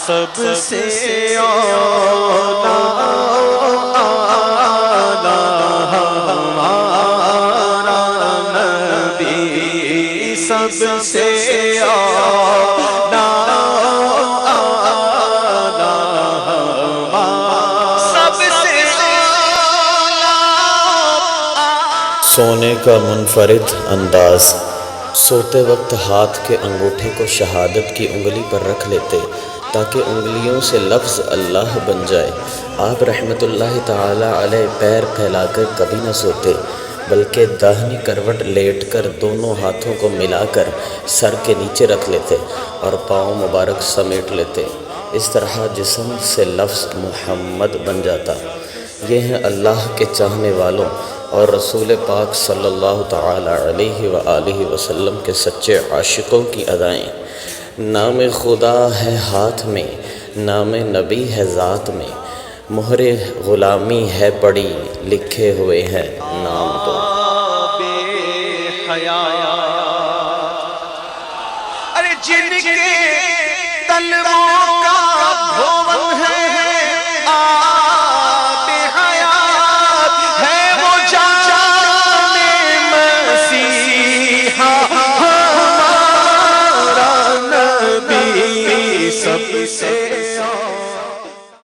سب سے اولا ہمارا نبی، سب سے اولا سب سے سونے کا منفرد انداز۔ سوتے وقت ہاتھ کے انگوٹھے کو شہادت کی انگلی پر رکھ لیتے تاکہ انگلیوں سے لفظ اللہ بن جائے۔ آپ رحمۃ اللہ تعالی علیہ پیر پھیلا کر کبھی نہ سوتے، بلکہ داہنی کروٹ لیٹ کر دونوں ہاتھوں کو ملا کر سر کے نیچے رکھ لیتے اور پاؤں مبارک سمیٹ لیتے۔ اس طرح جسم سے لفظ محمد بن جاتا۔ یہ ہیں اللہ کے چاہنے والوں اور رسول پاک صلی اللہ تعالی علیہ وآلہ وسلم کے سچے عاشقوں کی ادائیں۔ نام خدا ہے ہاتھ میں، نام نبی ہے ذات میں، مہر غلامی ہے پڑی، لکھے ہوئے ہیں نام